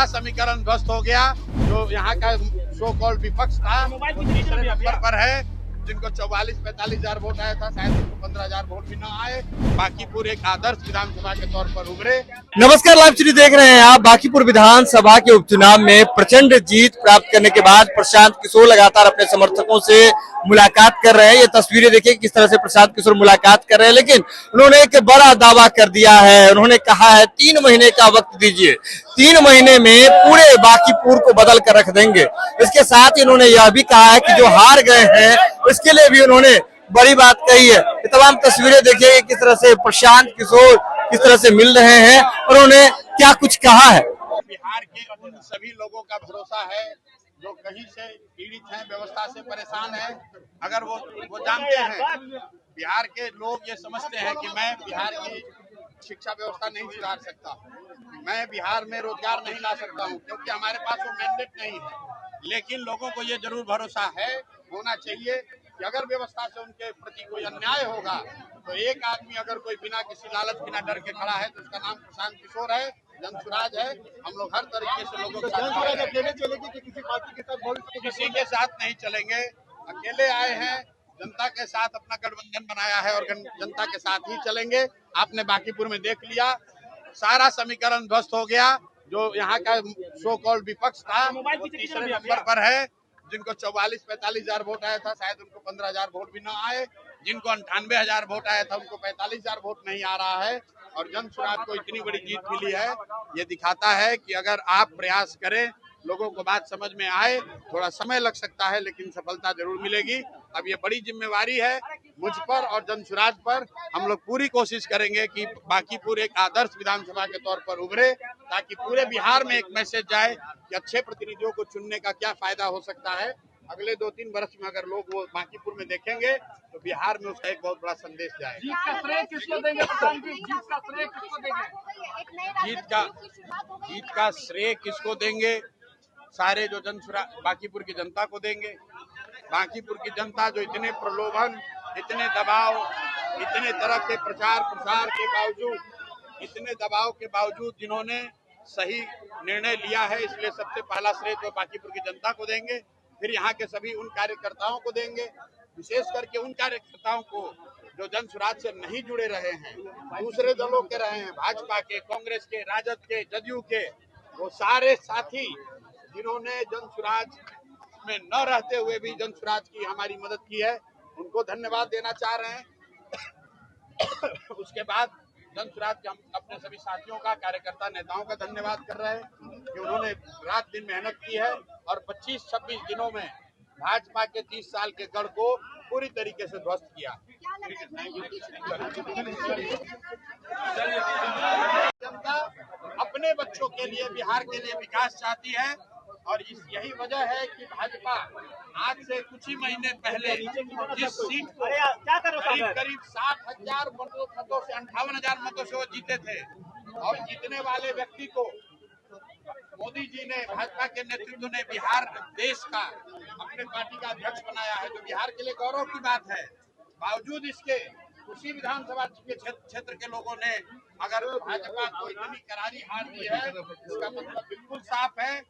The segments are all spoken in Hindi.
सारा समीकरण ध्वस्त हो गया। जो यहाँ का सो कॉल्ड विपक्ष था तीसरे नंबर पर है, जिनको 44-45 हजार वोट आया था, शायद उनको 15 हजार वोट भी न आए। बांकीपुर एक आदर्श विधानसभा के तौर पर उभरे। नमस्कार, लाइव सीरीज देख रहे हैं आप। बांकीपुर विधानसभा के उपचुनाव में प्रचंड जीत प्राप्त करने के बाद प्रशांत किशोर लगातार अपने समर्थकों से मुलाकात कर रहे हैं। ये तस्वीरें देखिए किस तरह से प्रशांत किशोर मुलाकात कर रहे हैं, लेकिन उन्होंने एक बड़ा दावा कर दिया है। उन्होंने कहा है 3 महीने का वक्त दीजिए, 3 महीने में पूरे बांकीपुर को बदल कर रख देंगे। इसके साथ ही उन्होंने यह भी कहा है कि जो हार गए हैं उसके लिए भी उन्होंने बड़ी बात कही है। ये तमाम तस्वीरें देखिए किस तरह से प्रशांत किशोर किस तरह से मिल रहे हैं और उन्होंने क्या कुछ कहा है। बिहार के उन सभी लोगों का भरोसा है जो कहीं से पीड़ित हैं, व्यवस्था से परेशान हैं। अगर वो जानते हैं, बिहार के लोग ये समझते हैं कि मैं बिहार की शिक्षा व्यवस्था नहीं सुधार सकता, मैं बिहार में रोजगार नहीं ला सकता हूँ, क्योंकि हमारे पास वो मैंडेट नहीं है। लेकिन लोगों को ये जरूर भरोसा है, होना चाहिए कि अगर व्यवस्था से उनके प्रति कोई अन्याय होगा तो एक आदमी अगर कोई बिना किसी लालच बिना डर के खड़ा है तो उसका नाम प्रशांत किशोर है, जनसुराज है। हम लोग हर तरीके से लोगों के साथ अकेले चलेंगे कि किसी पार्टी के साथ, किसी के साथ नहीं चलेंगे। अकेले आए हैं, जनता के साथ अपना गठबंधन बनाया है और जनता के साथ ही चलेंगे। आपने बांकीपुर में देख लिया, सारा समीकरण ध्वस्त हो गया। जो यहाँ का सो कॉल्ड विपक्ष था वो तीसरे नंबर पर है, जिनको 44-45 हजार वोट आया था, शायद उनको 15 हजार वोट भी न आए। जिनको 98 हजार वोट आया था, उनको 45 हजार वोट नहीं आ रहा है। और जनसुराज को इतनी बड़ी जीत मिली है, ये दिखाता है कि अगर आप प्रयास करें, लोगों को बात समझ में आए, थोड़ा समय लग सकता है लेकिन सफलता जरूर मिलेगी। अब ये बड़ी जिम्मेवारी है मुझ पर और जनसुराज पर। हम लोग पूरी कोशिश करेंगे कि बांकीपुर एक आदर्श विधानसभा के तौर पर उभरे, ताकि पूरे बिहार में एक मैसेज जाए कि अच्छे प्रतिनिधियों को चुनने का क्या फायदा हो सकता है। अगले 2-3 वर्ष में अगर लोग वो बांकीपुर में देखेंगे तो बिहार में उसका एक बहुत बड़ा संदेश जाएगा। जीत का श्रेय किसको देंगे? जीत का श्रेय किसको देंगे? सारे जो बांकीपुर की जनता को देंगे। बांकीपुर की जनता जो इतने प्रलोभन, इतने दबाव, इतने तरह के प्रचार प्रसार के बावजूद, इतने दबाव के बावजूद जिन्होंने सही निर्णय लिया है, इसलिए सबसे पहला श्रेय तो बांकीपुर की जनता को देंगे। फिर यहाँ के सभी उन कार्यकर्ताओं को देंगे, विशेष करके उन कार्यकर्ताओं को जो जनसुराज से नहीं जुड़े रहे हैं, दूसरे दलों के रहे हैं, भाजपा के, कांग्रेस के, राजद के, जदयू के, वो सारे साथी जिन्होंने जनसुराज में न रहते हुए भी जनसुराज की हमारी मदद की है, उनको धन्यवाद देना चाह रहे हैं। उसके बाद जनसुराज के हम अपने सभी साथियों का, कार्यकर्ता नेताओं का धन्यवाद कर रहे हैं कि उन्होंने रात दिन मेहनत की है और 25-26 दिनों में भाजपा के 30 साल के गढ़ को पूरी तरीके से ध्वस्त किया। जनता अपने बच्चों के लिए, बिहार के लिए विकास चाहती है और यही वजह है कि भाजपा आज से कुछ ही महीने पहले जिस सीट को करीब 60,000 मतों से 58,000 मतों से वो जीते थे, और जीतने वाले व्यक्ति को मोदी जी ने, भाजपा के नेतृत्व ने बिहार देश का अपने पार्टी का अध्यक्ष बनाया है, जो बिहार के लिए गौरव की बात है। बावजूद इसके उसी विधानसभा के क्षेत्र के लोगों ने अगर भाजपा को इतनी करारी हार दी है, इसका मतलब बिल्कुल साफ है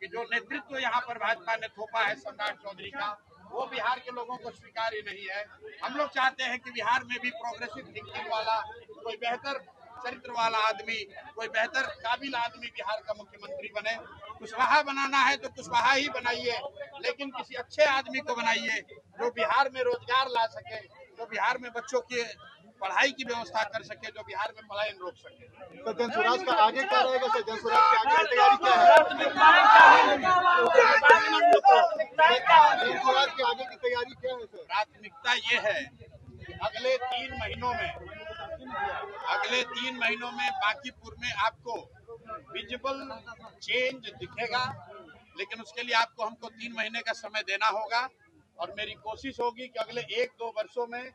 कि जो नेतृत्व यहाँ पर भाजपा ने थोपा है सम्राट चौधरी का, वो बिहार के लोगों को स्वीकार्य नहीं है। हम लोग चाहते हैं कि बिहार में भी प्रोग्रेसिव थिंकिंग वाला कोई बेहतर चरित्र वाला आदमी, कोई बेहतर काबिल आदमी बिहार का मुख्यमंत्री बने। कुशवाहा बनाना है तो कुशवाहा ही बनाइए, लेकिन किसी अच्छे आदमी को बनाइए जो बिहार में रोजगार ला सके, जो बिहार में बच्चों की पढ़ाई की व्यवस्था कर सके, जो बिहार में पलायन रोक सके। तो जनसुराज का आगे क्या रहेगा सर? जनसुराज के आगे की तैयारी क्या है? जनसुराज के आगे की तैयारी क्या है सर? प्राथमिकता ये है कि अगले 3 महीनों में बांकीपुर में आपको विजिबल चेंज दिखेगा, लेकिन उसके लिए हमको 3 महीने का समय देना होगा। और मेरी कोशिश होगी कि अगले 1-2 वर्षों में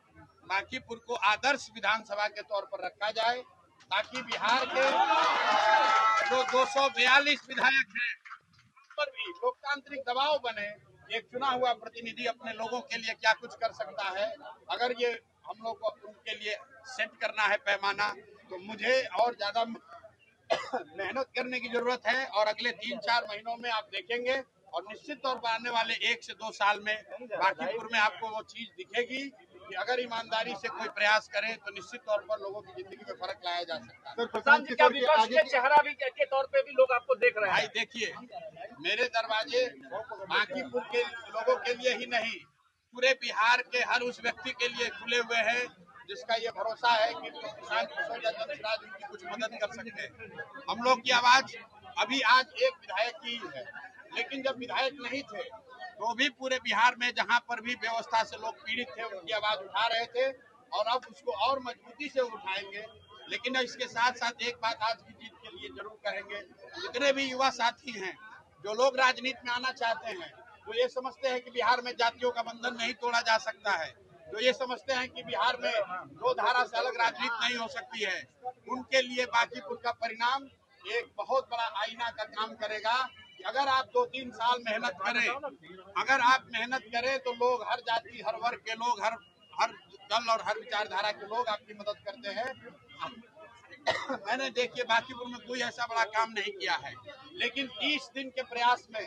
बांकीपुर को आदर्श विधानसभा के तौर पर रखा जाए, ताकि बिहार के जो 242 विधायक हैं उन पर भी लोकतांत्रिक दबाव बने। एक चुना हुआ प्रतिनिधि अपने लोगों के लिए क्या कुछ कर सकता है, अगर ये हम लोग को उनके लिए सेट करना है पैमाना, तो मुझे और ज्यादा मेहनत करने की जरूरत है और अगले 3-4 महीनों में आप देखेंगे और निश्चित तौर पर आने वाले 1 से 2 साल में बांकीपुर में आपको वो चीज दिखेगी कि अगर ईमानदारी से कोई प्रयास करे तो निश्चित तौर पर लोगों की जिंदगी में फर्क लाया जा सकता है। सर प्रशांत जी का विपक्ष के चेहरा भी के तौर पे भी लोग आपको देख रहे भाई हैं। देखिए, मेरे दरवाजे बांकीपुर के लोगों के लिए ही नहीं, पूरे बिहार के हर उस व्यक्ति के लिए खुले हुए हैं जिसका ये भरोसा है कि प्रशांत किशोर या जंतराज उनकी कुछ मदद कर सकते हैं। हम लोग की आवाज अभी आज एक विधायक की है, लेकिन जब विधायक नहीं थे तो भी पूरे बिहार में जहां पर भी व्यवस्था से लोग पीड़ित थे उनकी आवाज उठा रहे थे और अब उसको और मजबूती से उठाएंगे। लेकिन इसके साथ साथ एक बात आज की जीत के लिए जरूर कहेंगे, जितने भी युवा साथी हैं जो लोग राजनीति में आना चाहते हैं, जो ये समझते हैं कि बिहार में जातियों का बंधन नहीं तोड़ा जा सकता है, जो ये समझते हैं कि बिहार में दो धारा से अलग राजनीति नहीं हो सकती है, उनके लिए बांकीपुर का परिणाम एक बहुत बड़ा आईना का काम करेगा कि अगर आप 2-3 साल मेहनत करें, अगर आप मेहनत करें तो लोग, हर जाति, हर वर्ग के लोग, हर दल और हर विचारधारा के लोग आपकी मदद करते हैं। मैंने देखिए बांकीपुर में कोई ऐसा बड़ा काम नहीं किया है, लेकिन 30 दिन के प्रयास में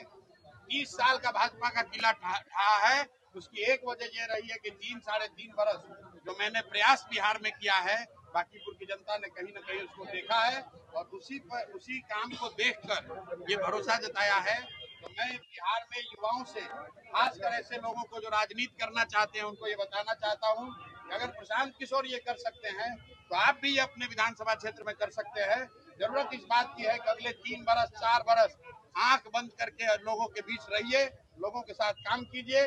30 साल का भाजपा का किला ढहा है। उसकी एक वजह ये रही है कि 3-3.5 बरस जो मैंने प्रयास बिहार में किया है, बांकीपुर की जनता ने कहीं न कहीं उसको देखा है और उसी काम को देखकर ये भरोसा जताया है। तो मैं बिहार में युवाओं से, खासकर ऐसे लोगों को जो राजनीति करना चाहते हैं, उनको ये बताना चाहता हूँ कि अगर प्रशांत किशोर ये कर सकते हैं तो आप भी अपने विधानसभा क्षेत्र में कर सकते हैं। जरूरत इस बात की है कि अगले 3 बरस 4 बरस आंख बंद करके लोगों के बीच रहिए, लोगों के साथ काम कीजिए,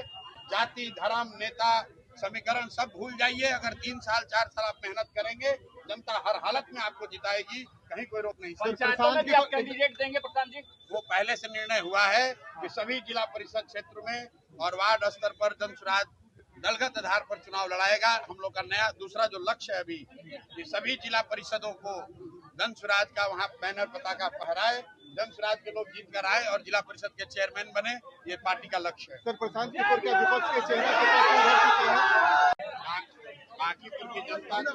जाति, धर्म, नेता, समीकरण सब भूल जाइए। अगर 3 साल 4 साल आप मेहनत करेंगे, जनता हर हालत में आपको जिताएगी, कहीं कोई रोक नहीं सकता। पंचायतों में भी आप कैंडिडेट देंगे प्रशांत जी? वो पहले से निर्णय हुआ है कि सभी जिला परिषद क्षेत्र में और वार्ड स्तर पर जनसुराज दलगत आधार पर चुनाव लड़ाएगा। हम लोग का नया दूसरा जो लक्ष्य है अभी कि सभी जिला परिषदों को जनसुराज का वहाँ बैनर पताका फहराए, जनसुराज के लोग जीत कर आए और जिला परिषद के चेयरमैन बने, ये पार्टी का लक्ष्य है। सर प्रशांत किशोर के विपक्ष के चेहरा के पास उभर चुके हैं। बांकीपुर की जनता को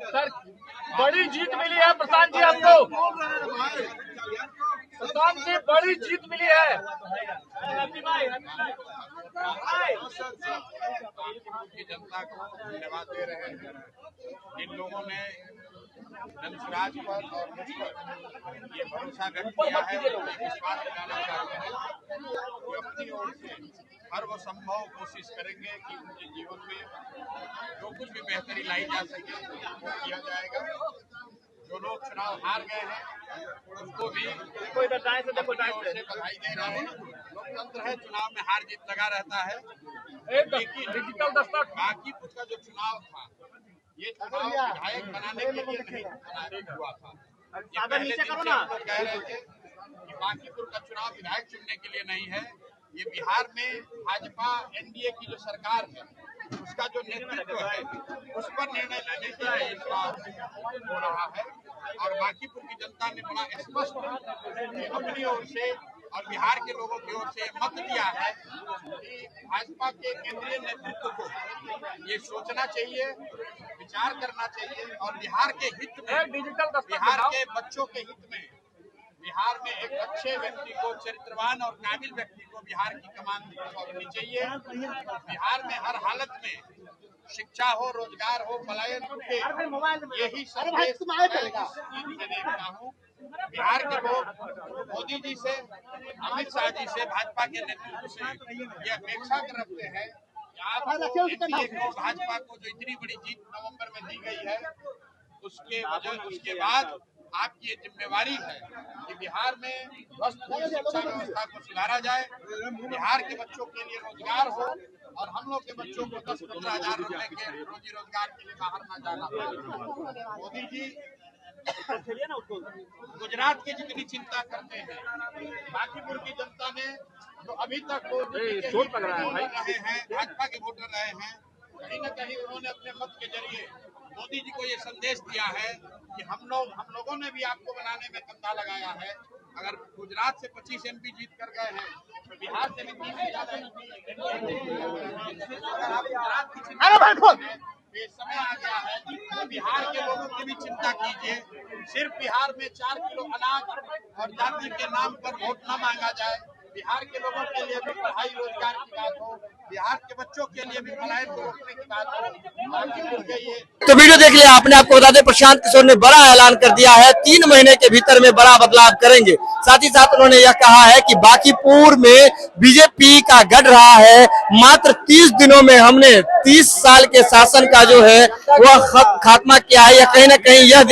सर बड़ी जीत मिली है प्रशांत जी आपको, प्रशांत जी बड़ी जीत मिली है। की जनता को धन्यवाद दे रहे हैं जिन लोगों ने जनसुराज पर और मुझ पर ये भरोसा व्यक्त किया है। विश्वास दिलाना चाहते हैं कि अपनी ओर से हर वो संभव कोशिश करेंगे कि उनके जीवन में जो कुछ भी बेहतरी लाई जा सके वो किया जाएगा। जो लोग चुनाव हार गए हैं उनको भी कोई बताएं से देखो से बधाई दे रहे हैं। लोकतंत्र है, चुनाव में हार जीत लगा रहता है, लेकिन डिजिटल दस्तक बांकीपुर का जो चुनाव था, ये चुनाव विधायक बनाने के लिए नहीं हुआ था। ये पहले दिन से हम लोग कह रहे थे कि बांकीपुर का चुनाव विधायक चुनने के लिए नहीं है, ये बिहार में भाजपा एनडीए की जो सरकार है उसका जो नेतृत्व है उस पर निर्णय लेने के लिए चुनाव हो रहा है। और बांकीपुर की जनता ने बड़ा स्पष्ट अपनी ओर से और बिहार के लोगों की ओर से मत दिया है कि भाजपा के केंद्रीय नेतृत्व को ये सोचना चाहिए, विचार करना चाहिए और बिहार के हित में, डिजिटल बिहार के बच्चों के हित में, बिहार में एक अच्छे व्यक्ति को, चरित्रवान और काबिल व्यक्ति को बिहार की कमान सौंपनी चाहिए। बिहार में हर हालत में शिक्षा हो, रोजगार हो, पलायन रुके, यही संदेश मैं देखता हूँ। बिहार के लोग मोदी जी से, अमित शाह जी से, भाजपा के नेतृत्व से ये अपेक्षा रखते हैं कि आप एनडीए को, भाजपा को जो इतनी बड़ी जीत नवंबर में दी गई है उसके बाद आपकी ये जिम्मेवारी है कि बिहार में ध्वस्त हुई शिक्षा व्यवस्था को सुधारा जाए, बिहार के बच्चों के लिए रोजगार हो और हम लोग के बच्चों को 10-15 हजार रुपए के रोजी रोजगार के लिए बाहर न जाना पड़े। मोदी जी गुजरात की जितनी चिंता करते हैं, बांकीपुर की जनता ने जो अभी तक रहे हैं, भाजपा के वोटर रहे हैं, कहीं न कहीं उन्होंने अपने मत के जरिए मोदी जी को ये संदेश दिया है कि हम लोगों ने भी आपको बनाने में कंधा लगाया है। अगर गुजरात से 25 MP जीत कर गए हैं तो बिहार से भी 30 से ज्यादा अगर आप गुजरात की चिंता करते हैं तो ये समय आ गया है तो बिहार के लोगों की भी चिंता कीजिए। सिर्फ बिहार में 4 किलो अनाज और जाति के नाम पर वोट न मांगा जाए। बिहार के लोगों के लिए भी पढ़ाई रोजगार की बात हो, बिहार के बच्चों के लिए भी पलायन को रोकने की बात हो, बाकी मिल गई है। तो वीडियो देख लिया आपने। आपको बता दें प्रशांत किशोर ने बड़ा ऐलान कर दिया है, 3 महीने के भीतर में बड़ा बदलाव करेंगे। साथ ही साथ उन्होंने यह कहा है कि बांकीपुर में बीजेपी का गढ़ रहा है, मात्र 30 दिनों में हमने 30 साल के शासन का जो है वह खात्मा किया है। यह कहीं ना कहीं यह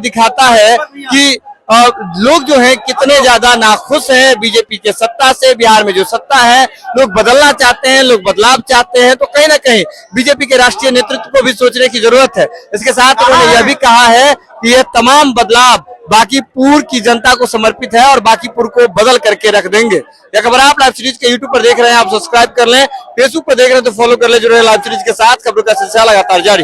दिखाता है कि लोग जो है कितने ज्यादा नाखुश हैं बीजेपी के सत्ता से। बिहार में जो सत्ता है लोग बदलना चाहते हैं, लोग बदलाव चाहते हैं, तो कहीं ना कहीं बीजेपी के राष्ट्रीय नेतृत्व को भी सोचने की जरूरत है। इसके साथ उन्होंने यह भी कहा है कि यह तमाम बदलाव बांकीपुर की जनता को समर्पित है और बांकीपुर को बदल करके रख देंगे। यह खबर आप लाइव सीरीज के यूट्यूब पर देख रहे हैं, आप सब्सक्राइब कर लें। फेसबुक पर देख रहे हैं तो फॉलो कर लें। जुड़े लाइव सीरीज के साथ, खबरों का सिलसिला लगातार जारी।